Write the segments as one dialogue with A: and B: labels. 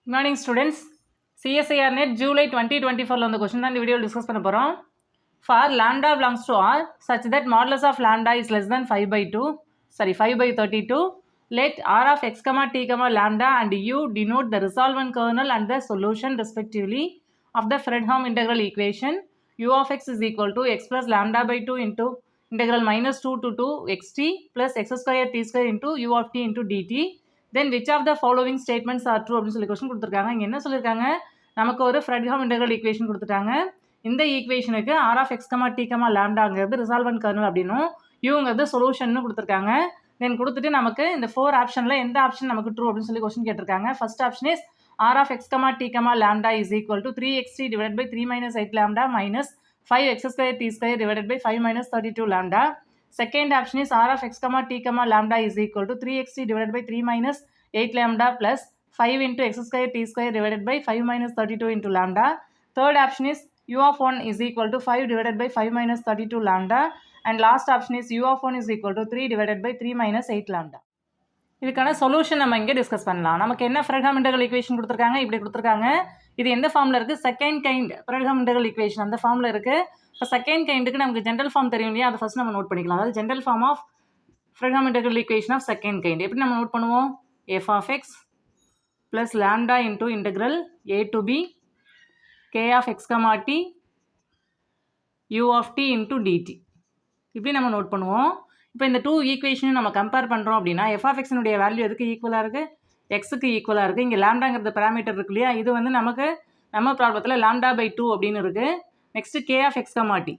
A: Good morning students. CSIR net July 2024 on the question and the video discuss பண்ண போறோம். For lambda belongs to R such that modulus of lambda is less than 5 by 32, let R of x comma t comma lambda and u denote the resolvent kernel and the solution respectively of the Fredholm integral equation u of x is equal to x plus lambda by 2 into integral minus 2 to 2 xt plus x square t square into u of t into dt. Then which of the following statements are true அப்படின்னு சொல்லி question கொடுத்துருக்காங்க. இங்கே என்ன சொல்லியிருக்காங்க, நமக்கு ஒரு ஃப்ரெட்ஹாம் integral equation கொடுத்துட்டாங்க. இந்த ஈக்குவேஷனுக்கு R of x comma t comma லாம்டாங்கிறது ரிசால்வன்ட் கர்னல் அப்படின்னும் யூங்கிறது சொல்யூஷன் கொடுத்துருக்காங்க. தென் கொடுத்துட்டு நமக்கு இந்த 4 ஆப்ஷனில் எந்த ஆப்ஷன் நமக்கு ட்ரூ அப்படின்னு சொல்லி கொஸ்டின் கேட்டிருக்காங்க. First option is R of x comma t comma lambda is equal to 3xt divide by 3 minus 8 lambda minus 5x square t square divided by 5 minus 32 lambda. Second option is r of x comma t comma lambda is equal to 3xt divided by 3 minus 8 lambda plus 5 into x square t square divided by 5 minus 32 into lambda. Third option is u of 1 is equal to 5 divided by 5 minus 32 lambda. And last option is u of 1 is equal to 3 divided by 3 minus 8 lambda. இதுக்கான solution நம்ம இங்கே discuss பண்ணலாம். நமக்கு என்ன ஃப்ரெட்ஹாம் integral equation கொடுத்துருக்காங்க, இப்படி கொடுத்துருக்காங்க. இது எந்த ஃபார்மில் இருக்குது, செகண்ட் கைண்ட் ஃப்ரெட்ஹாம் இன்டெக்ரல் ஈக்குவேஷன் அந்த ஃபார்மில் இருக்குது. இப்போ செகண்ட் கைண்டுக்கு நமக்கு ஜென்ரல் ஃபார்ம் தெரியும் இல்லையா, அதை ஃபஸ்ட் நம்ம நோட் பண்ணிக்கலாம். அதாவது general form of Fredholm integral equation of second kind எப்படி நம்ம நோட் பண்ணுவோம், f of x plus lambda into integral a to b k of x comma t u of t into dt இப்படி நம்ம note பண்ணுவோம். இப்போ இந்த 2 ஈக்குவேஷனும் நம்ம compare பண்ணுறோம் அப்படின்னா f of x னுடைய வேல்யூ எதுக்கு ஈக்குவலாக இருக்குது, எக்ஸுக்கு ஈக்குவலாக இருக்குது. இங்கே லாம்டாங்கிறது பேராமீட்டர் இருக்கு இல்லையா, இது வந்து நமக்கு நம்ம ப்ராப்ளத்தில் லாம்டா பை 2 அப்படின்னு இருக்குது. Next k of x comma t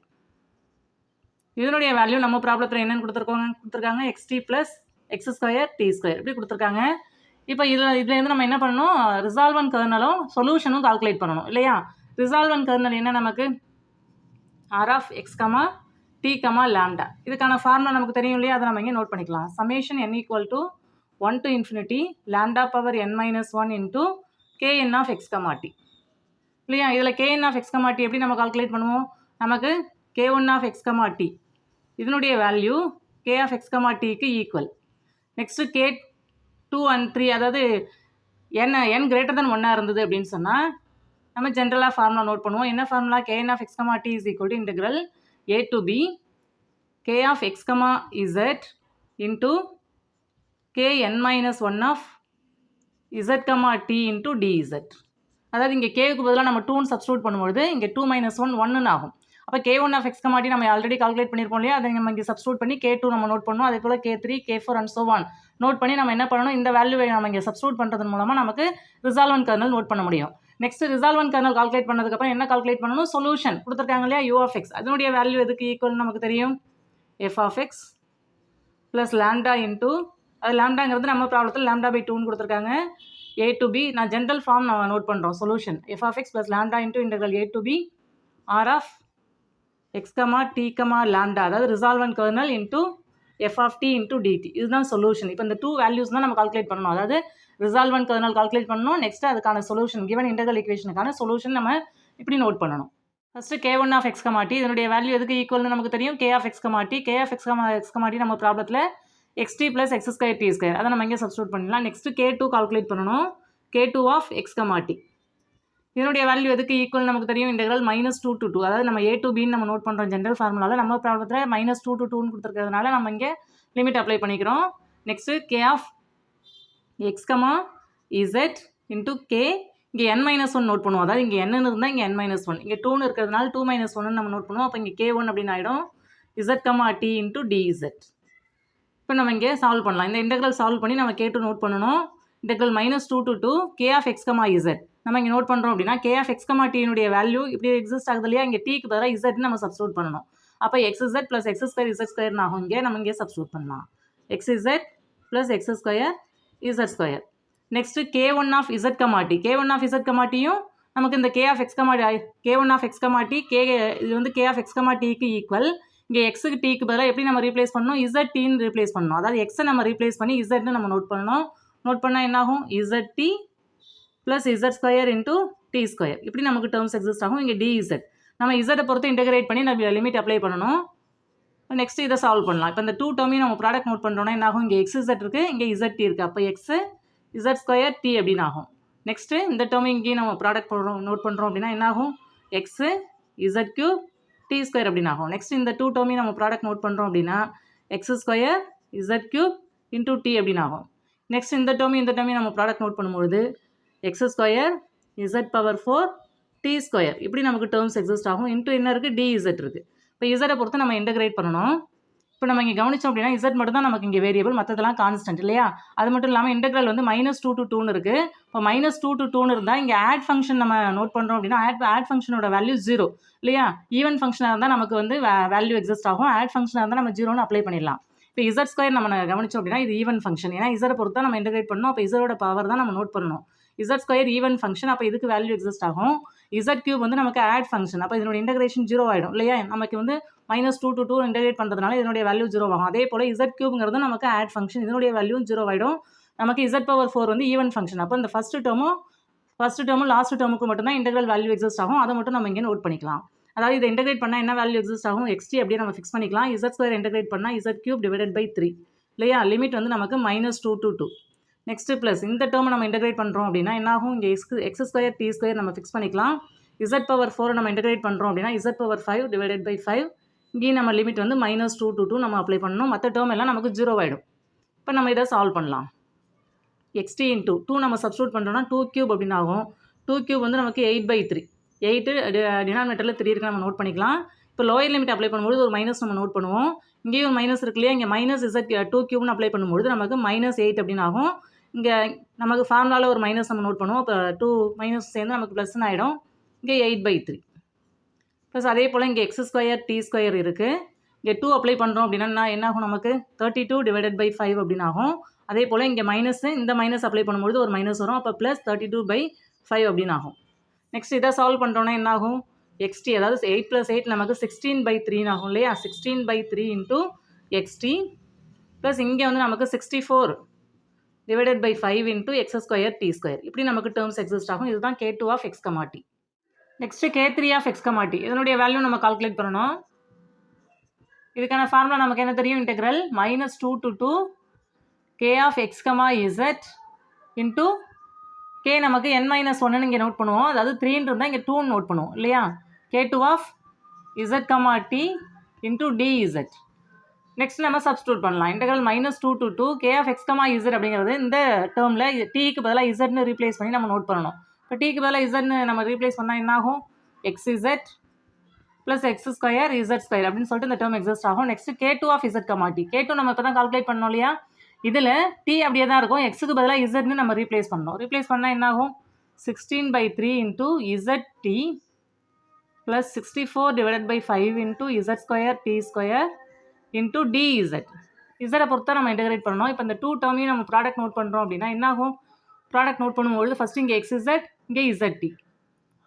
A: இதனுடைய வேல்யூ நம்ம ப்ராப்ளத்தில் என்னென்னு கொடுத்துருக்காங்க xt plus x square t square இப்படி கொடுத்துருக்காங்க. இப்போ இதுலேருந்து நம்ம என்ன பண்ணணும், ரிசால்வன்ட் கர்னலும் சொல்யூஷனும் கால்குலேட் பண்ணணும் இல்லையா. ரிசால்வன்ட் கர்னல் என்ன, நமக்கு R of x comma t comma lambda, இதுக்கான ஃபார்முலா நமக்கு தெரியும் இல்லையா, அதை நம்ம இங்கே நோட் பண்ணிக்கலாம். Summation n equal to 1 to infinity lambda power n minus 1 into kn of x comma t இல்லையா. இதில் kn of x comma t எப்படி நம்ம கால்குலேட் பண்ணுவோம், நமக்கு k1 of x comma t இதனுடைய value k of x comma tக்கு ஈக்குவல். Next k2 and 3 அதாவது n கிரேட்டர் தென் 1 இருந்தது அப்படின்னு சொன்னால் நம்ம ஜென்ரலாக ஃபார்முலா நோட் பண்ணுவோம். என்ன formula, kn of x comma t is equal to integral a to b k of x comma z into kn minus 1 of z comma t into dz. அதாவது இங்கே கேவுக்கு பதிலாக நம்ம 2ன்னு சப்ஸ்டியூட் பண்ணும்போது இங்கே 2 minus 1 1ன்னு ஆகும். அப்போ k1 of x comma t நம்ம already calculate பண்ணியிருப்போம் இல்லையா, அதை நம்ம இங்கே சப்ஸ்டியூட் பண்ணி k2 நம்ம நோட் பண்ணணும். அதே போல் k3 k4 and so on note பண்ணி நம்ம என்ன பண்ணணும், இந்த வேல்யூவை நம்ம இங்கே சப்ஸ்டியூட் பண்ணுறது மூலமாக நமக்கு ரிசால்வன்ட் கர்னல் நோட் பண்ண முடியும். நெக்ஸ்ட் ரிசால்வன்ட் கர்னல் கால்குலேட் பண்ணதுக்கப்புறம் என்ன கால்குலேட் பண்ணணும், சொல்யூஷன் கொடுத்துருக்காங்க இல்லையா u of x அதனுடைய வேல்யூ எதுக்கு ஈக்குவல் நமக்கு தெரியும், f of x plus lambda into அது லாம்டாங்கிறது நம்ம ப்ராப்ளத்தில் லாம்டா பை 2ன்னு கொடுத்துருக்காங்க. a to b நான் ஜென்ரல் ஃபார்ம் நம்ம நோட் பண்ணுறோம், solution f of x plus lambda into integral a to b r of x comma t comma lambda அதாவது resolvent kernel into f of t into dt இதுதான் சொல்யூஷன். இப்போ இந்த 2 values தான் நம்ம கால்குலேட் பண்ணணும். அதாவது ரிசால்வன்ட் கர்னல் கால்குலேட் பண்ணணும், நெக்ஸ்ட் அதுக்கான சொல்யூஷன் கிவன் இன்டெக்ரல் ஈக்குவேஷனுக்கான சொல்யூஷன் நம்ம இப்படி நோட் பண்ணணும். First k1 of x comma t இதனுடைய வேல்யூ எதுக்கு ஈக்குவல்னு நமக்கு தெரியும், k of x comma t x comma t நம்ம ப்ராப்ளத்தில் xt plus x square t square அதை நம்ம இங்கே சப்ஸ்டியூட் பண்ணிடலாம். நெக்ஸ்ட்டு k2 கால்குலேட் பண்ணணும், k2 of x comma t இதனுடைய வேல்யூ எதுக்கு ஈக்குவல் நமக்கு தெரியும், இன்டெக்ரல் -2 to 2 அதாவது நம்ம a to b நம்ம நோட் பண்ணுறோம் ஜென்ரல் ஃபார்முலாவில். நம்ம ப்ராப்ளத்தில் -2 to 2ன்னு கொடுத்துருக்கிறதுனால நம்ம இங்கே லிமிட் அப்ளை பண்ணிக்கிறோம். Next k of x comma z into k இங்கே n minus 1 நோட் பண்ணுவோம். அதாவது இங்கே n இருந்தால் இங்கே n minus 1 இங்கே 2ன்னு இருக்கிறதுனால 2 minus 1 நம்ம நோட் பண்ணுவோம். அப்போ இங்கே k1 அப்படின்னு ஆகிடும் z comma t into dz. இப்போ நம்ம இங்கே சால்வ் பண்ணலாம். இந்த இன்டெக்ரல் சால்வ் பண்ணி நம்ம k2 நோட் பண்ணணும். Integral -2 to 2 k of x comma z நம்ம இங்கே நோட் பண்ணுறோம் அப்படின்னா k of x comma t னுடைய வேல்யூ இப்படி எக்ஸிஸ்ட் ஆகுது இல்லையா, இங்கே tக்கு பதிலாக z நம்ம சப்ஸ்டியூட் பண்ணணும். அப்போ xz plus x square z ஸ்கொயர்னு ஆகும். இங்கே நம்ம இங்கே சப்ஸ்டியூட் பண்ணலாம் xz plus x square z square. Next k1 of z comma t k1 of z comma tயும் நமக்கு இந்த k of x comma k1 of x comma t இது வந்து k of x comma tக்கு ஈக்குவல். இங்கே எக்ஸுக்கு டீக்கு பதிலாக எப்படி நம்ம ரீப்ளேஸ் பண்ணணும், z tன்னு ரீப்ளேஸ் பண்ணணும். அதாவது எக்ஸை நம்ம ரீப்ளேஸ் பண்ணி zன்னு நம்ம நோட் பண்ணணும். நோட் பண்ணால் என்ன ஆகும், zt plus z square into t square இப்படி நமக்கு டேர்ம்ஸ் எக்ஸிஸ்ட் ஆகும். இங்கே dz நம்ம z பொறுத்து இன்டெகிரேட் பண்ணி நம்ம லிமிட் அப்ளை பண்ணணும். நெக்ஸ்ட் இதை சால்வ் பண்ணலாம். இப்போ இந்த 2 டேர்மையும் நம்ம ப்ராடக்ட் நோட் பண்ணுறோன்னா என்ன ஆகும், இங்கே xz இருக்குது, இங்கே zt இருக்குது. அப்போ x z ஸ்கொயர் t அப்படின்னு ஆகும். நெக்ஸ்ட்டு இந்த டேர்ம் இங்கேயும் நம்ம ப்ராடக்ட் நோட் பண்ணுறோம் அப்படின்னா என்னாகும் x z cube t square அப்படின்னு ஆகும். நெக்ஸ்ட் இந்த 2 டேர்மையும் நம்ம ப்ராடக்ட் நோட் பண்ணுறோம் அப்படின்னா x square z cube into t அப்படின்னு ஆகும். நெக்ஸ்ட் இந்த டேர்மையும் நம்ம ப்ராடக்ட் நோட் பண்ணும்போது x square z power 4 t square இப்படி நமக்கு டேர்ம்ஸ் எக்ஸிஸ்ட் ஆகும். இன்டூ என்ன இருக்குது டி இசட் இருக்குது. இப்போ இசட்டை பொறுத்து நம்ம இன்டகிரேட் பண்ணணும். இப்போ நம்ம இங்கே கவனிச்சோம் அப்படின்னா இசட் மட்டும் தான் நமக்கு இங்கே வேரியபிள், மற்றதெல்லாம் கான்ஸ்டன்ட் இல்லையா? அது மட்டும் இல்லாமல் இன்டெக்ரல் வந்து -2 to 2ன்னு இருக்குது. இப்போ -2 to 2ன்னு இருந்தால் இங்கே ஆட் ஃபங்க்ஷன் நம்ம நோட் பண்ணுறோம் அப்படின்னா ஆட் ஃபங்க்ஷனோட வேல்யூ 0 இல்லையா? ஈவன் ஃபங்க்ஷனாக இருந்தால் நமக்கு வந்து வேல்யூ எக்ஸிஸ்ட் ஆகும். ஆட் ஃபங்க்ஷனாக இருந்தால் நம்ம 0ன்னு அப்ளை பண்ணிடலாம். இப்போ இசட் ஸ்கொயர் நம்ம கவனிச்சோம் அப்படின்னா இது ஈவன் ஃபங்க்ஷன். ஏன்னா இசட்டை பொறுத்து தான் நம்ம இன்டெகிரேட் பண்ணணும். அப்போ இசட்டோட பவர் தான் நம்ம நோட் பண்ணணும். இசட் ஸ்கொயர் ஈவன் ஃபங்க்ஷன், அப்போ இதுக்கு வேல்யூ எக்ஸிஸ்ட் ஆகும். இசட் கியூப் வந்து நமக்கு ஆட் ஃபங்க்ஷன், அப்போ இதனோட இன்டகிரேஷன் 0 ஆகிடும் இல்லையா? நமக்கு வந்து -2 to 2 இன்டகிரேட் பண்ணுறதுனால இதனுடைய வேல்யூ 0 ஆகும். அதே போல் இசட் கியூப்ங்கிறது நமக்கு ஆட் ஃபங்க்ஷன், இதனுடைய வேல்யூ 0 ஆகிடும். நமக்கு இசட் பவர் 4 வந்து ஈவன் ஃபங்க்ஷன். அப்போ இந்த ஃபஸ்ட்டு டேர்மும் லாஸ்ட் டேர்முக்கு மட்டும்தான் இன்டெக்ரல் வேல்யூ எக்ஸிஸ்ட் ஆகும். அதை மட்டும் நம்ம இங்கே நோட் பண்ணிக்கலாம். அதாவது இதை இன்டகிரேட் பண்ணால் என்ன வேல்யூ எக்ஸிஸ்ட் ஆகும் எக்ஸ்டி அப்படியே நம்ம ஃபிக்ஸ் பண்ணிக்கலாம். இசட் ஸ்கொயர் இன்டகிரேட் பண்ணால் இசட் கியூப் டிவைடட் பை 3 இல்லையா? லிமிட் வந்து நமக்கு -2 to 2. நெக்ஸ்ட்டு ப்ளஸ் இந்த டேர்மை நம்ம இன்டகிரேட் பண்ணுறோம் அப்படின்னா என்னாகும் இங்கே எக்ஸ் ஸ்கொயர் டி ஸ்கொயர் நம்ம ஃபிக்ஸ் பண்ணிக்கலாம். இசட் பவர் 4 நம்ம இன்டகிரேட் பண்ணுறோம் அப்படின்னா இசட் பவர் 5 டிவைடட் பை 5. இங்கேயும் நம்ம லிமிட் வந்து -2 to 2 நம்ம அப்ளை பண்ணணும். மற்ற டேர்ம் எல்லாம் நமக்கு 0 ஆகிடும். இப்போ நம்ம இதை சால்வ் பண்ணலாம். எக்ஸ்டி இன்டூ 2 நம்ம சப்ஸ்டியூட் பண்ணுறோம்னா 2 கியூப் அப்படின்னு ஆகும். 2 கியூப் வந்து நமக்கு 8/3. 8 டினாமினேட்டரில் 3 இருக்கு நம்ம நோட் பண்ணிக்கலாம். இப்போ லோயர் லிமிட் அப்ளை பண்ணும்போது ஒரு மைனஸ் நம்ம நோட் பண்ணுவோம். இங்கேயும் ஒரு மைனஸ் இருக்கு இல்லையா? இங்கே -2 கியூப்னு அப்ளை பண்ணும்போது நமக்கு -8 அப்படின்னு ஆகும். இங்கே நமக்கு ஃபார்முலாவில் ஒரு மைனஸ் நம்ம நோட் பண்ணுவோம். இப்போ 2 மைனஸ் சேர்ந்து நமக்கு ப்ளஸ்ன்னு ஆகிடும். இங்கே 8/3 ப்ளஸ் அதே போல் இங்கே எக்ஸ் ஸ்கொயர் டி ஸ்கொயர் இருக்குது. இங்கே 2 அப்ளை பண்ணுறோம் அப்படின்னா என்ன ஆகும் நமக்கு 32 டிவைடட் பை 5 அப்படின்னு ஆகும். அதே போல் இங்கே இந்த மைனஸ் அப்ளை பண்ணும்போது ஒரு மைனஸ் வரும். அப்போ ப்ளஸ் 32/5 அப்படின்னு ஆகும். நெக்ஸ்ட் இதை சால்வ் பண்ணுறோன்னா என்ன ஆகும் எக்ஸ்டி, அதாவது 8 + 8 நமக்கு 16/3 ஆகும் இல்லையா? 16/3 இன்டூ எக்ஸ்டி ப்ளஸ் இங்கே வந்து நமக்கு 64 divided by 5 into x square t square இப்படி நமக்கு டேர்ம்ஸ் எக்ஸிஸ்ட் ஆகும். இதுதான் K2 of x comma t. Next K3 of x comma t, இதனுடைய வேல்யூ நம்ம கால்குலேட் பண்ணணும். இதுக்கான ஃபார்முலா நமக்கு என்ன தெரியும்? Integral -2 to 2 K of x comma z into K நமக்கு n-1ன்னு இங்கே நோட் பண்ணுவோம். அதாவது 3ன்னு இருந்தால் இங்கே 2ன்னு நோட் பண்ணுவோம் இல்லையா? K2 of z comma t into dz. Next நம்ம சப்ஸ்டியூட் பண்ணலாம். Integral -2 to 2 K of x comma z அப்படிங்கிறது இந்த டேர்மில் டீக்கு பதிலாக இசட்னு ரீப்ளேஸ் பண்ணி நம்ம நோட் பண்ணணும். இப்போ டீக்கு பதிலாக இசட்னு நம்ம ரீப்ளேஸ் பண்ணால் என்ன ஆகும் x z plus x square z square அப்படின்னு சொல்லிட்டு இந்த டேர்ம் எக்ஸிஸ்ட் ஆகும். Next K2 of z comma t. K2 நம்ம இப்போ தான் கால்குலேட் பண்ணோம் இல்லையா? இதில் டி அப்படியே தான் இருக்கும். எக்ஸுக்கு பதிலாக இசட்னு நம்ம ரீப்ளேஸ் பண்ணணும். ரீப்ளேஸ் பண்ணால் என்ன ஆகும் 16/3 into z t plus 64 divided by 5 into z square t square into d z. இசட்டை பொறுத்தா நம்ம இன்டகிரேட் பண்ணணும். இப்போ இந்த 2 டேர்மையும் நம்ம ப்ராடக்ட் நோட் பண்ணுறோம் அப்படின்னா என்ன ஆகும் ப்ராடக்ட் நோட் பண்ணும்போது ஃபஸ்ட்டு இங்கே எக்ஸ் இசட் இங்கே இசட் டி.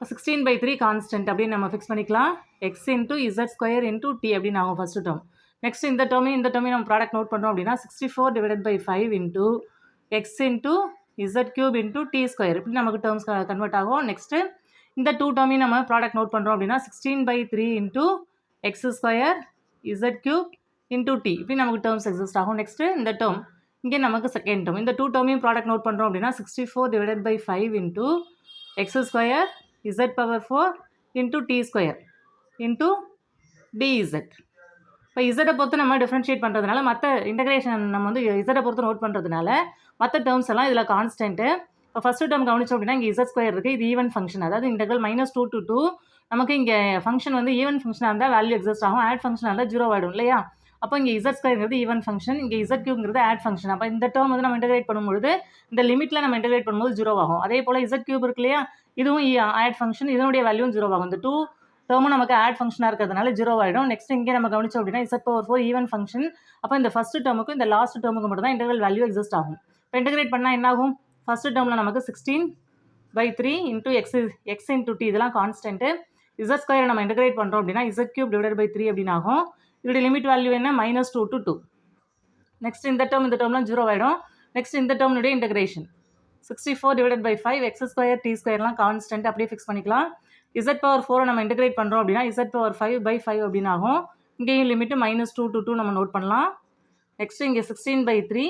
A: 16/3 கான்ஸ்டன்ட் அப்படின்னு நம்ம ஃபிக்ஸ் பண்ணிக்கலாம். X into z square into t அப்படின்னு ஆகும் ஃபஸ்ட்டு டேர்ம். நெக்ஸ்ட் இந்த டேர்மையும் நம்ம ப்ராடக்ட் நோட் பண்ணுறோம் அப்படின்னா 64 divided by 5 into x into z cube into t square இப்படி நமக்கு டேர்ம்ஸ் கன்வெர்ட் ஆகும். நெக்ஸ்ட்டு இந்த 2 டேர்மையும் நம்ம ப்ராடக்ட் நோட் பண்ணுறோம் அப்படின்னா 16/3 into x square z cube into t இப்படி நமக்கு டேர்ம்ஸ் எக்ஸிஸ்ட் ஆகும். நெக்ஸ்ட்டு இந்த டேர்ம் இங்கே நமக்கு செகண்ட் டேர்ம். இந்த 2 டேர்மையும் ப்ராடக்ட் நோட் பண்ணுறோம் அப்படின்னா 64 divided by 5 into x square z power 4 into t square into d z. இப்போ இசட்டை பொறுத்து நம்ம டிஃப்ரென்ஷியேட் பண்ணுறதுனால மற்ற இன்டகிரேஷன் நம்ம வந்து இசட்டை பொறுத்து நோட் பண்ணுறதுனால மற்ற டேர்ம்ஸ் எல்லாம் இதில் கான்ஸ்டன்ட்டு. இப்போ ஃபஸ்ட்டு டேர்ம் கவனிச்சோம் அப்படின்னா இங்கே இசட் ஸ்கொயர் இருக்குது. இது ஈவன் ஃபங்க்ஷன், அதாவது இன்டெக்ரல் -2 to 2 நமக்கு இங்கே ஃபங்க்ஷன் வந்து ஈவன் ஃபங்க்ஷனாக இருந்தால் வேல்யூ எக்ஸிஸ்ட் ஆகும். ஆட் ஃபங்க்ஷனாக இருந்தால் 0 ஆகிடும் இல்லையா? அப்போ இங்கே இசட் ஸ்கொயர்ங்கிறது ஈவன் ஃபங்க்ஷன், இங்கே இசட் கியூப்ங்கிறது ஆட் ஃபங்க்ஷன். அப்போ இந்த டேர்ம் வந்து நம்ம இன்டகிரேட் பண்ணும்போது இந்த லிமிட்டில் நம்ம இன்டகிரேட் பண்ணும்போது 0 ஆகும். அதே போல் இசட் கியூப் இருக்கு இல்லையா? இதுவும் ஆட் ஃபங்க்ஷன், இதனுடைய வேல்யூவும் 0 ஆகும். இந்த 2 டேர்மும் நமக்கு ஆட் ஃபங்க்ஷனாக இருக்கிறதுனால 0 ஆகிடும். நெக்ஸ்ட் இங்கே நம்ம கவனிச்சோம் அப்படின்னா இசட் பவர் 4 ஈவன் ஃபங்க்ஷன். அப்போ இந்த ஃபஸ்ட்டு டேர்முக்கும் இந்த லாஸ்ட் டேர்முக்கு மட்டும் தான் இன்டெக்ரல் வேல்யூ எக்ஸிஸ்ட் ஆகும். இப்போ இன்டகிரேட் பண்ணால் என்ன ஆகும் ஃபஸ்ட்டு டேர்மில் நமக்கு 16/3 இன்டூ எக்ஸ் இன்டூ டி இதெல்லாம் கான்ஸ்டன்ட்டு. இசட் ஸ்கொயர் நம்ம இன்டகிரேட் பண்ணுறோம் அப்படின்னா இசட் கியூப் டிவைடட் பை 3 அப்படின்னு ஆகும். இதோட லிமிட் வேல்யூ என்ன -2 to 2. நெக்ஸ்ட் இந்த டேர்ம்லாம் 0 ஆகிடும். நெக்ஸ்ட் இந்த டேர்முடைய integration 64 divided by 5 x square t ஸ்கொயர்லாம் கான்ஸ்டன்ட் அப்படியே ஃபிக்ஸ் பண்ணிக்கலாம். இசட் பவர் 4 நம்ம இன்டகிரேட் பண்ணுறோம் அப்படின்னா இசட் பவர் 5/5 அப்படின்னு ஆகும். இங்கேயும் லிமிட்டு -2 to 2 நம்ம நோட் பண்ணலாம். நெக்ஸ்ட் இங்கே 16/3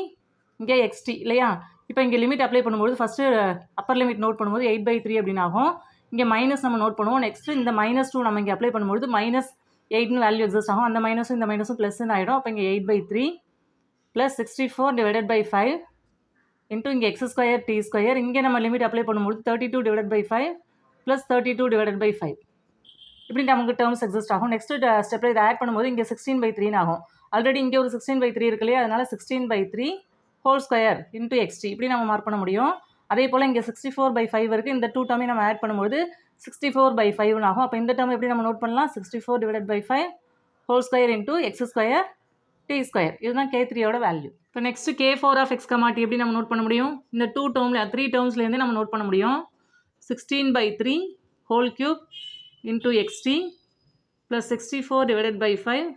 A: இங்கே எக்ஸ்டி இல்லையா? இப்போ இங்கே லிமிட் அப்ளை பண்ணும்போது ஃபஸ்ட்டு அப்பர் லிமிட் நோட் பண்ணும்போது 8/3 அப்படின்னு ஆகும். இங்கே மைனஸ் நம்ம நோட் பண்ணுவோம். நெக்ஸ்ட்டு இந்த -2 நம்ம இங்கே அப்ளை பண்ணும்போது -8ன்னு வேல்யூ எக்ஸிஸ்ட் ஆகும். அந்த மைனஸும் இந்த மைனஸும் ப்ளஸ்ன்னு ஆகிடும். அப்போ இங்கே 8/3 + 64/5 இன்ட்டு இங்கே x² t². இங்கே நம்ம லிமிட் அப்ளை பண்ணும்போது 32/5 + 32/5 இப்படி நமக்கு டேர்ம்ஸ் எக்ஸிஸ்ட் ஆகும். நெக்ஸ்ட்டு ஸ்டெப்பில் இதை ஆட் பண்ணும்போது இங்கே 16/3 ஆகும். ஆல்ரெடி இங்கே ஒரு 16/3 இருக்கு இல்லையா, அதனால் 16/3 ஹோல் ஸ்கொயர் இன்ட்டு எக்ஸ்டி இப்படி நம்ம மார்க் பண்ண முடியும். அதே போல் இங்கே 64/5 இருக்குது. இந்த 2 டேர்மையும் நம்ம ஆட் பண்ணும்போது 64/5 ஆகும். அப்போ இந்த டேர்ம் எப்படி நம்ம நோட் பண்ணலாம், 64/5 whole square into x² t². இதுதான் K3யோட வேல்யூ. இப்போ next K4 of x, t எப்படி நம்ம நோட் பண்ண முடியும், இந்த 3 டேர்ம்ஸ்லேருந்தே நம்ம நோட் பண்ண முடியும். 16/3 whole cube into xt + 64/5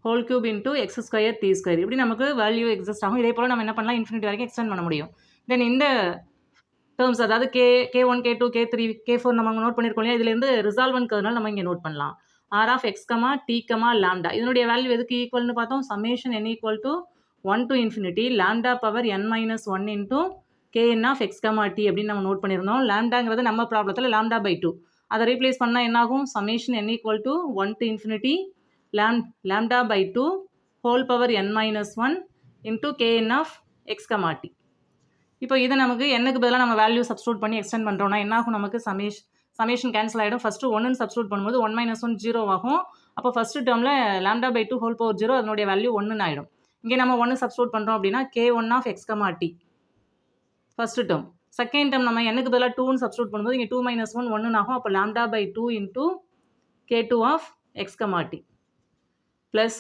A: whole cube into x² t². இப்படி நமக்கு வேல்யூ எக்ஸிஸ்ட் ஆகும். இதே போல் நம்ம என்ன பண்ணலாம், இன்ஃபினிட்டி வரைக்கும் எக்ஸ்டெண்ட் பண்ண முடியும். தென் இந்த டேர்ம்ஸ் அதாவது K1 K2 K3 K4 நம்ம நோட் பண்ணியிருக்கோம் இல்லையா, இதுலேருந்து ரிசால்வன் கர்னல் நம்ம இங்கே நோட் பண்ணலாம். R of x, t, λ இதனுடைய வேல்யூ எதுக்கு ஈக்குவல்னு பார்த்தோம், summation n = 1 to infinity λ power n - 1 into kn of x, t அப்படின்னு நம்ம நோட் பண்ணியிருந்தோம். லாம்டாங்கிறது நம்ம ப்ராப்ளத்தில் λ/2. அதை ரீப்ளேஸ் பண்ணால் என்னாகும், summation n = 1 to infinity λ/2 whole power n - 1 into kn of x, t. இப்போ இதை நமக்கு என்னக்கு பதிலாக நம்ம வேல்யூ சப்ஸ்டியூட் பண்ணி எக்ஸ்டெண்ட் பண்ணுறோம்னா என்னாகும், நமக்கு சமேஷன் கேன்சல் ஆகிடும். ஃபஸ்ட்டு 1ன்னு சப்ஸ்டியூட் பண்ணும்போது 1 - 1 0 ஆகும். அப்போ ஃபஸ்ட்டு டேர்மில் λ/2 ஹோல் பவர் 0 அதனுடைய வேல்யூ 1ன்னு ஆகிடும். இங்கே நம்ம 1 சப்ஸ்டியூட் பண்ணுறோம் அப்படின்னா K1 of x, t first term. Second term நம்ம என்னக்கு பதிலாக 2ன்னு சப்ஸ்டியூட் பண்ணும்போது இங்கே 2 - 1 1ன்னு ஆகும். அப்போ λ/2 into K2 of x, t plus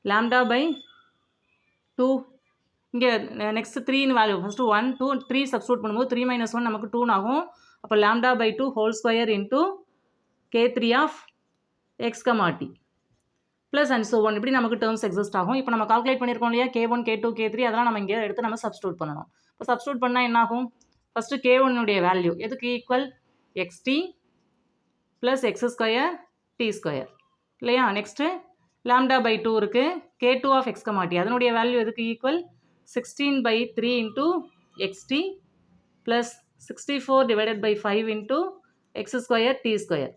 A: λ/2 இங்கே நெக்ஸ்ட் 3ன்னு வேல்யூ ஃபஸ்ட்டு 1 2 3 சப்ஸ்டியூட் பண்ணும்போது 3 - 1 நமக்கு 2 ஆகும். அப்போ λ/2 whole square into K3 of x, t plus and so on இப்படி நமக்கு டேர்ம்ஸ் எக்ஸிஸ்ட் ஆகும். இப்போ நம்ம கால்குலேட் பண்ணியிருக்கோம் இல்லையா, K1 K2 K3 அதெல்லாம் நம்ம இங்கே எடுத்து நம்ம சப்ஸ்டியூட் பண்ணணும். இப்போ சப்ஸ்டியூட் பண்ணால் என்ன ஆகும், ஃபஸ்ட்டு K1 வேல்யூ எதுக்கு equal, xt plus x² t² இல்லையா. நெக்ஸ்ட்டு λ/2 இருக்குது. K2 of x, t அதனுடைய வேல்யூ எதுக்கு equal, 16/3 into xt plus 64/5 into x² t².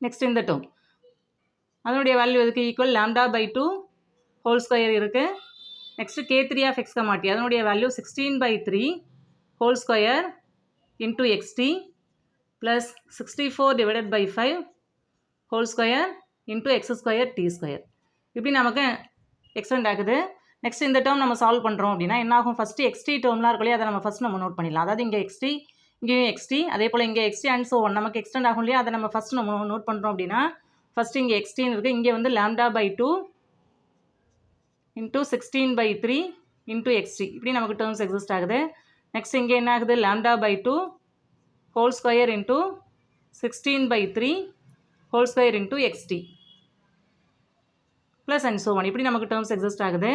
A: Next இந்த டேர்ம் அதனுடைய வேல்யூ எதுக்கு ஈக்குவல், λ/2 ஹோல் ஸ்கொயர் இருக்குது. Next K3 of x, t அதனுடைய value 16/3 whole square into xt plus 64/5 whole square into x² t². இப்படி நமக்கு extend ஆகுது. Next இந்த term நம்ம சால்வ் பண்ணுறோம் அப்படின்னா என்ன ஆகும், ஃபஸ்ட்டு xt டேர்ம்லாம் இருக்கு இல்லையா, அதை நம்ம ஃபஸ்ட் நம்ம நோட் பண்ணிடலாம். அதாவது இங்கே xt இங்கேயும் xt அதே போல் இங்கே xt அண்ட் ஸோ ஒன் நமக்கு எக்ஸ்டெண்ட் ஆகும் இல்லையா, அதை நம்ம ஃபஸ்ட் நம்ம நோட் பண்ணுறோம் அப்படின்னா ஃபஸ்ட்டு இங்கே xtன்னு இருக்குது. இங்கே வந்து λ/2 இன்ட்டு 16/3 இன்ட்டு xt இப்படி நமக்கு டேர்ம்ஸ் எக்ஸிஸ்ட் ஆகுது. நெக்ஸ்ட் இங்கே என்ன ஆகுது, λ/2 whole square into 16/3 whole square into xt plus and so on இப்படி நமக்கு டேர்ம்ஸ் எக்ஸிஸ்ட் ஆகுது.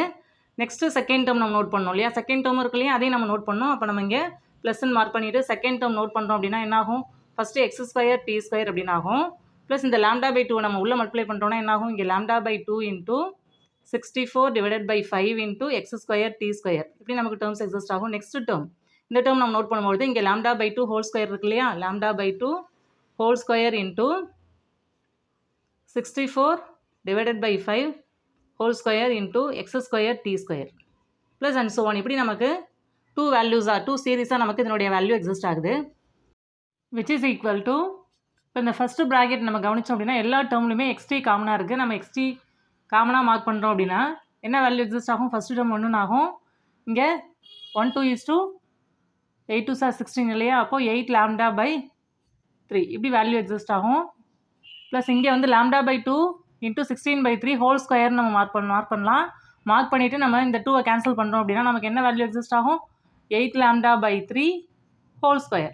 A: நெக்ஸ்ட்டு செகண்ட் டேர்ம் நம்ம நோட் பண்ணோம் இல்லையா, செகண்ட் டேர்ம் இருக்கு இல்லையா, அதையும் நம்ம நோட் பண்ணோம். அப்போ நம்ம இங்கே ப்ளஸ்ன்னு மார்க் பண்ணிவிட்டு செகண்ட் டேர்ம் நோட் பண்ணுறோம் அப்படின்னா என்னாகும், ஃபஸ்ட்டு x² t² அப்படின்னு ஆகும். ப்ளஸ் இந்த λ/2 நம்ம உள்ளே மல்டிப்ளை பண்ணுறோம்னா என்னாகும், இங்கே λ/2 இன்ட்டு 64/5 இன்ட்டு x² t² இப்படி நமக்கு டேர்ம்ஸ் எக்ஸிஸ்ட் ஆகும். நெக்ஸ்ட் டேர்ம் இந்த டேர்ம் நம்ம நோட் பண்ணும்போது இங்கே λ/2 ஹோல் ஸ்கொயர் இருக்கு இல்லையா, λ/2 whole square into 64/5 whole square into x² t² plus and so on இப்படி நமக்கு 2 சீரீஸாக நமக்கு இதனுடைய வேல்யூ எக்ஸிஸ்ட் ஆகுது. விச் இஸ் ஈக்குவல் டு, இப்போ இந்த ஃபஸ்ட்டு ப்ராக்கெட் நம்ம கவனித்தோம் அப்படின்னா எல்லா டேர்ம்லையுமே xt காமனாக இருக்குது. நம்ம xt காமனாக மார்க் பண்ணுறோம் அப்படின்னா என்ன வேல்யூ எக்ஸிஸ்ட் ஆகும், ஃபஸ்ட்டு டேர்ம் 1 ஆகும். இங்கே 1 2 8 2 16 இல்லையா, அப்போது 8 λ/3 இப்படி வேல்யூ எக்ஸிஸ்ட் ஆகும். ப்ளஸ் இங்கே வந்து λ/2 இன்ட்டு 16/3 ஹோல் ஸ்கொயர் நம்ம மார்க் பண்ணலாம். மார்க் பண்ணிவிட்டு நம்ம இந்த 2 கேன்சல் பண்ணுறோம் அப்படின்னா நமக்கு என்ன வேல்யூ எக்ஸிஸ்ட் ஆகும், 8 λ/3 ஹோல் ஸ்கொயர்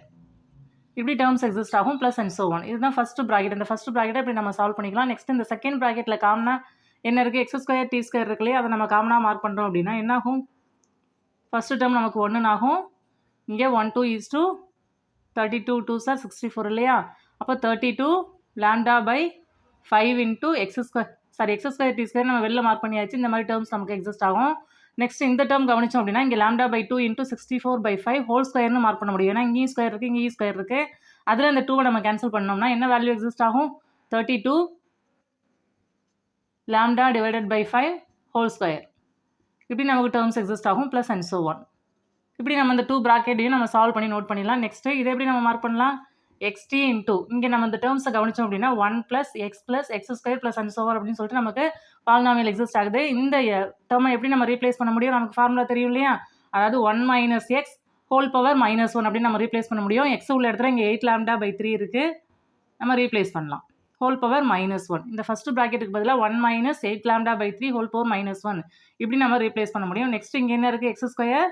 A: இப்படி டேர்ம்ஸ் எக்ஸிஸ்ட் ஆகும். ப்ளஸ் அண்ட் ஸோ ஒன் இதுதான் ஃபஸ்ட்டு ப்ராக்கெட். இந்த ஃபஸ்ட்டு ப்ராக்கெட்டை இப்படி நம்ம சால்வ் பண்ணிக்கலாம். நெக்ஸ்ட் இந்த செகண்ட் ப்ராக்கெட்டில் காமனாக என்ன இருக்குது, x² t² இருக்கு இல்லையா, அதை நம்ம காமனாக மார்க் பண்ணுறோம் அப்படின்னா என்னாகும், ஃபஸ்ட்டு டேர்ம் நமக்கு 1 ஆகும். இங்கே 1 2 32 2 64 இல்லையா, அப்போ 32 λ/5 இன்ட்டு x² t² நம்ம வெளில மார்க் பண்ணியாச்சு. இந்த மாதிரி டேர்ம்ஸ் நமக்கு எக்ஸிஸ்ட் ஆகும். நெக்ஸ்ட் இந்த டேர்ம் கவனிச்சோம் அப்படின்னா இங்கே லாம்டா பை 2 இன்ட்டு 64/5 ஹோல் ஸ்கொயர்னு மார்க் பண்ண முடியும். ஏன்னா இங்கேயும் ஸ்கொயர் இருக்குது, இங்கேயும் ஸ்கொயர் இருக்குது. அதில் இந்த 2 நம்ம கேன்சல் பண்ணோம்னா என்ன வேல்யூ எக்ஸிஸ்ட் ஆகும்? 32 lambda divided by 5 whole square. இப்படி நமக்கு டேர்ம்ஸ் எக்ஸிஸ்ட் ஆகும் ப்ளஸ் அண்ட் ஸோ ஒன். இப்படி நம்ம இந்த 2 ப்ராக்கெட்டையும் நம்ம சால்வ் பண்ணி நோட் பண்ணிடலாம். நெக்ஸ்ட்டு இதை எப்படி நம்ம மார்க் பண்ணலாம்? எக்ஸ்டி இன்டூ இங்கே நம்ம இந்த டேர்ம்ஸை கவனிச்சோம் அப்படின்னா 1 plus x square plus and shower அப்படின்னு சொல்லிட்டு நமக்கு பாலினாமியல் எக்ஸிஸ்ட் ஆகுது. இந்த டேர்மை எப்படி நம்ம ரீப்ளேஸ் பண்ண முடியும்? நமக்கு ஃபார்முலா தெரியும் இல்லையா? அதாவது 1 minus X whole power minus 1 அப்படின்னு நம்ம ரீப்ளேஸ் பண்ண முடியும். எக்ஸ் உள்ள இடத்துல இங்கே 8 லாம்டா பை 3 இருக்குது, நம்ம ரீப்ளேஸ் பண்ணலாம். ஹோல் பவர் மைனஸ் 1 இந்த ஃபஸ்ட்டு ப்ராக்கெட்டுக்கு பதிலாக 1 minus 8 lambda by 3 whole power minus 1 இப்படி நம்ம ரீப்ளேஸ் பண்ண முடியும். நெக்ஸ்ட் இங்கே என்ன இருக்குது? எக்ஸ் ஸ்கொயர்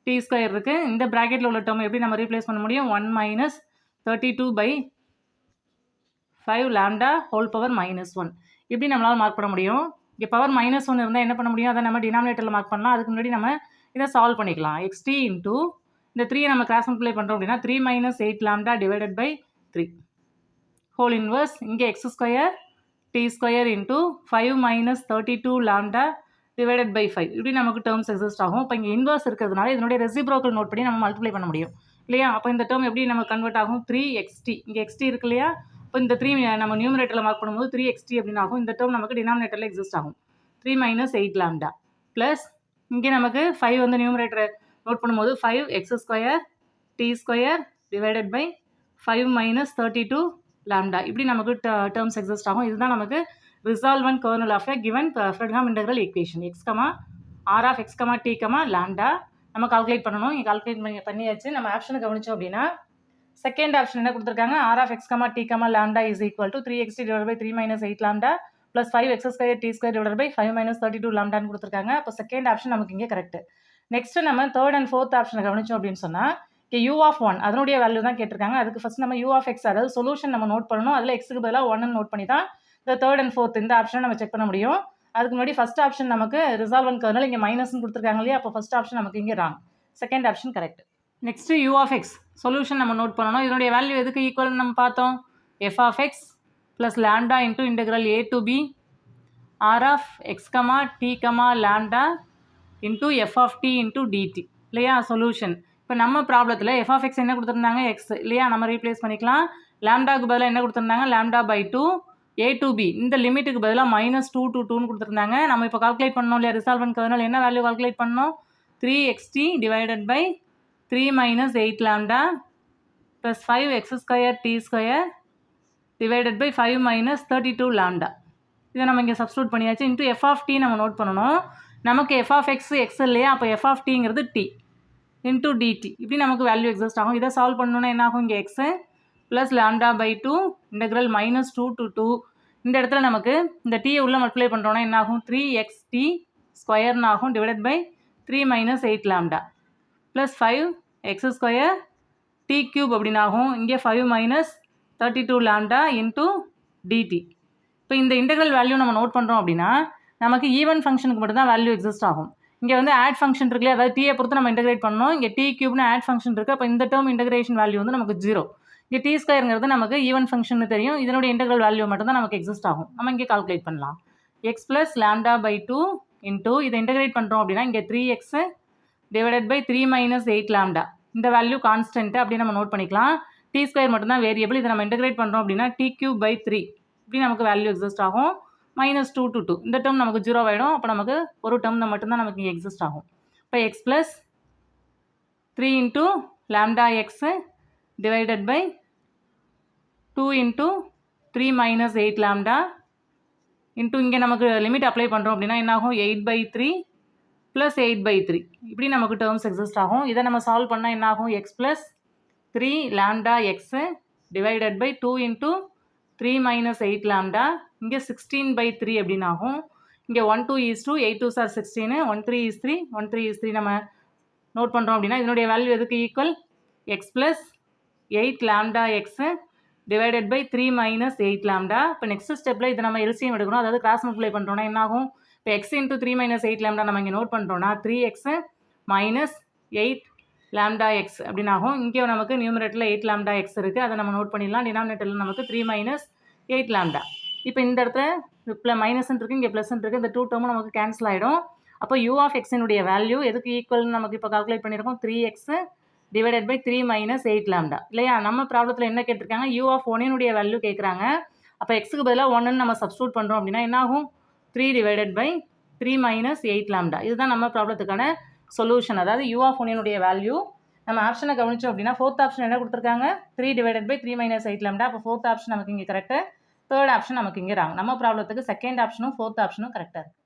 A: டி ஸ்கொயர் இருக்குது. இந்த ப்ராக்கெட்டில் உள்ள டேர்ம் எப்படி நம்ம ரீப்ளேஸ் பண்ண முடியும்? 1 minus 32/5 lambda whole power minus 1 இப்படி நம்மளால் மார்க் பண்ண முடியும். இங்கே பவர் மைனஸ் 1 இருந்தால் என்ன பண்ண முடியும்? அதை நம்ம டினாமினேட்டரில் மார்க் பண்ணலாம். அதுக்கு முன்னாடி நம்ம இதை சால்வ் பண்ணிக்கலாம். எக்ஸ்டி இன்டூ இந்த 3 நம்ம கிராஸ் மல்டிப்ளை பண்ணுறோம் அப்படின்னா 3 minus 8 lambda divided by 3 whole inverse இங்கே x square t square into 5 minus 32 lambda divided by 5 இப்படி நமக்கு டேர்ம்ஸ் எக்ஸிஸ்ட் ஆகும். இப்போ இங்கே இன்வர்ஸ் இருக்கிறதுனால இதனுடைய ரெசிப்ரோக்கல் நோட் பண்ணி நம்ம மல்டிப்ளை பண்ண முடியும் இல்லையா? அப்போ இந்த டேர்ம் எப்படி நம்ம கன்வெர்ட் ஆகும்? 3xt. இங்கே xt இருக்கு இல்லையா? இப்போ இந்த 3 நம்ம நியூமரேட்டரில் மார்க் பண்ணும்போது 3xt அப்படின்னு ஆகும். இந்த டேர்ம் நமக்கு டினாமினேட்டரில் எக்ஸிஸ்ட் ஆகும். 3 மைனஸ் 8 லாம்டா ப்ளஸ் இங்கே நமக்கு 5 வந்து நியூமரேட்டரை நோட் பண்ணும்போது 5x square t square divided by 5 minus 32 lambda இப்படி நமக்கு டேர்ம்ஸ் எக்ஸிஸ்ட் ஆகும். இதுதான் நமக்கு resolvent kernel of a given Fredholm integral equation. X comma r of x comma t comma lambda நம்ம கால்குலேட் பண்ணணும். இங்கே கால்குலேட் பண்ணியாச்சு. நம்ம ஆப்ஷனை கவனிச்சோம் அப்படின்னா செகண்ட் ஆப்ஷன் என்ன கொடுத்துருக்காங்க? R of x comma t comma lambda is equal to 3xt divide by 3 minus 8 lambda plus 5x square t square divide by 5 minus 32 லாம்டான்னு கொடுத்துருக்காங்க. அப்போ செகண்ட் ஆப்ஷன் நமக்கு இங்கே கரெக்ட். நெக்ஸ்ட் நம்ம தேர்ட் அண்ட் ஃபோர்த் ஆப்ஷனை கவனிச்சோம் அப்படின்னு சொன்னால் இங்கே u ஆஃப் 1 அதனுடைய வேல்யூ தான் கேட்டிருக்காங்க. அதுக்கு ஃபஸ்ட் நம்ம u ஆஃப் எக்ஸ் அதாவது சொல்யூஷன் நம்ம நோட் பண்ணணும். அதில் எக்ஸுக்கு பதிலாக 1 நோட் பண்ணி தான் இந்த தேர்ட் அண்ட் ஃபோர்த் இந்த ஆப்ஷனை நம்ம செக் பண்ண முடியும். அதுக்கு முன்னாடி ஃபஸ்ட் ஆப்ஷன் நமக்கு ரிசால்வன்ட் கர்னல் இங்கே மைனஸ்னு கொடுத்துருக்காங்க இல்லையா? அப்போ ஃபஸ்ட் ஆப்ஷன் நமக்கு இங்கே wrong, second option correct. Next u of x solution நம்ம நோட் பண்ணணும். இதனுடைய வேல்யூ எதுக்கு ஈக்குவல்னு நம்ம பார்த்தோம்? F of x plus lambda into integral a to b r of x comma t comma lambda into f of t into dt இல்லையா? Solution. இப்போ நம்ம ப்ராப்ளத்தில் f of x என்ன கொடுத்துருந்தாங்க? x இல்லையா? நம்ம ரீப்ளேஸ் பண்ணிக்கலாம். லாம்டாக்கு பதிலாக என்ன கொடுத்துருந்தாங்க? Lambda by 2 a to b இந்த லிமிட்டுக்கு பதிலாக மைனஸ் 2 to 2ன்னு கொடுத்துருந்தாங்க. நம்ம இப்போ கால்குலேட் பண்ணோம் இல்லையா? ரிசால்வன்ட் கர்னல் என்ன வேல்யூ கால்குலேட் பண்ணோம்? 3xt divided by 3 minus 8 lambda plus 5x square t square divided by 5 minus 32 lambda இதை நம்ம இங்கே சப்ஸ்டியூட் பண்ணியாச்சு. இன்ட்டு எஃப் ஆஃப் டி நம்ம நோட் பண்ணணும். நமக்கு எஃப் ஆஃப் எக்ஸ் எக்ஸ் இல்லையா? அப்போ எஃப் ஆஃப் டிங்கிறது டி இன்டூ டிடி இப்படி நமக்கு வேல்யூ எக்ஸிஸ்ட் ஆகும். இதை சால்வ் பண்ணணுன்னா என்ன ஆகும்? இங்கே x plus lambda by 2 integral minus 2 to 2 இந்த இடத்துல நமக்கு இந்த டீயை உள்ள மல்டிப்ளை பண்ணுறோன்னா என்ன ஆகும்? 3xt ஸ்கொயர்னு ஆகும் divided by 3 minus 8 lambda plus 5x square t cube அப்படின்னு ஆகும். இங்கே 5 மைனஸ் 32 லாம்டா இன்டூ டிடி. இப்போ இந்த இன்டெக்ரல் வேல்யூ நம்ம நோட் பண்ணுறோம் அப்படின்னா நமக்கு ஈவன் ஃபங்க்ஷனுக்கு மட்டும் தான் வேல்யூ எக்ஸிஸ்ட் ஆகும். இங்கே வந்து ஆட் ஃபங்க்ஷன் இருக்குல்லையா? அதாவது டீயை பொறுத்து நம்ம இன்டெகிரேட் பண்ணணும். இங்கே டி கியூப்னு ஆட் ஃபங்க்ஷன் இருக்குது. அப்போ இந்த டேர்ம் இன்டெகிரேஷன் வேல்யூ வந்து நமக்கு 0. இங்கே டி ஸ்கொயருங்கிறது நமக்கு ஈவன் ஃபங்க்ஷன் தெரியும். இதனுடைய இன்டெக்ரல் வேல்யூ மட்டும் தான் நமக்கு எக்ஸிஸ்ட் ஆகும். நம்ம இங்கே கால்குலேட் பண்ணலாம். X plus lambda by 2 into இதை இன்டெகிரேட் பண்ணுறோம் அப்படின்னா இங்கே 3x டிவைடட் பை 3 மைனஸ் 8 லாம்டா இந்த வேல்யூ கான்ஸ்டன்ட் அப்படி நம்ம நோட் பண்ணிக்கலாம். டி ஸ்கொயர் மட்டும்தான் வேரியபிள். இதை நம்ம இன்டெகிரேட் பண்ணுறோம் அப்படின்னா டி கியூப் பை 3 இப்படி நமக்கு வேல்யூ எக்ஸிஸ்ட் ஆகும். மைனஸ் 2 to 2 இந்த டேர்ம் நமக்கு 0 ஆகிடும். அப்போ நமக்கு ஒரு டேர்ம் மட்டும்தான் நமக்கு இங்கே எக்ஸிஸ்ட் ஆகும். இப்போ x plus 3 into lambda x divided by 2 into 3 minus 8 lambda into இங்கே நமக்கு லிமிட் அப்ளை பண்ணுறோம் அப்படின்னா என்ன ஆகும்? 8/3 ப்ளஸ் 8/3 இப்படி நமக்கு டேர்ம்ஸ் எக்ஸிஸ்ட் ஆகும். இதை நம்ம சால்வ் பண்ணால் என்ன ஆகும்? X plus 3 lambda x divided by 2 into 3 minus 8 lambda இங்கே 16/3 அப்படின்னு ஆகும். இங்கே 1 2 is 2 8 2s are 16 1 3 is 3 1 3 is 3 நம்ம நோட் பண்ணுறோம் அப்படின்னா இதனுடைய வேல்யூ எதுக்கு equal? X plus 8 lambda x divided by 3 minus 8 lambda. இப்போ நெக்ஸ்ட் ஸ்டெப்பில் இதை நம்ம எல்சிஎம் எடுக்கணும். அதாவது கிராஸ் மல்டிப்ளை பண்ணுறோன்னா என்ன ஆகும்? இப்போ எக்ஸ் இன்ட்டு 3 மைனஸ் 8 லாம்டா நம்ம இங்கே நோட் பண்ணுறோன்னா 3x மைனஸ் 8 லாம்டா எக்ஸ் அப்படின்னு ஆகும். இங்கே நமக்கு நியூமரேட்டரில் 8 லாம்டா எக்ஸ் இருக்குது. அதை நம்ம நோட் பண்ணிடலாம். டினாமினேட்டரில் நமக்கு 3 மைனஸ் 8 லாம்டா. இப்போ இந்த இடத்துல மைனஸ்ன்னு இருக்குது, இங்கே ப்ளஸ்ன்னு இருக்குது. இந்த 2 டேர்மும் நமக்கு கேன்சல் ஆகிடும். அப்போ யூ ஆஃப் எக்ஸினுடைய வேல்யூ எதுக்கு ஈக்குவல்னு நமக்கு இப்போ கால்குலேட் பண்ணியிருக்கோம் 3x டிவைடட் பை 3 மைனஸ் 8 லாம்டா இல்லையா. நம்ம ப்ராப்ளத்தில் என்ன கேட்டிருக்காங்க, யூ ஆஃப் ஒன்னுடைய வேல்யூ கேட்குறாங்க. அப்போ எக்ஸுக்கு பதிலாக 1ன்னு நம்ம சப்ஸ்டியூட் பண்ணுறோம் அப்படின்னா என்ன ஆகும், 3 டிவைடட் பை 3 மைனஸ் 8 லாம்டா. இதுதான் நம்ம ப்ராப்ளத்துக்கான சொல்யூஷன். அதாவது யூ ஆஃப் ஒன்னுடைய வேல்யூ நம்ம ஆப்ஷனை கவனிச்சோம் அப்படின்னா ஃபோர்த் ஆப்ஷன் என்ன கொடுத்துருக்காங்க, 3 டிவைடட் பை 3 மைனஸ் 8 லாம்டா. அப்போ ஃபோர்த் ஆப்ஷன் நமக்கு இங்கே கரெக்டு, தேர்ட் ஆப்ஷன் நமக்கு இங்கே ராங். நம்ம ப்ராப்ளத்துக்கு செகண்ட் ஆப்ஷனும் ஃபோர்த் ஆப்ஷனும் கரெக்டாக இருக்குது.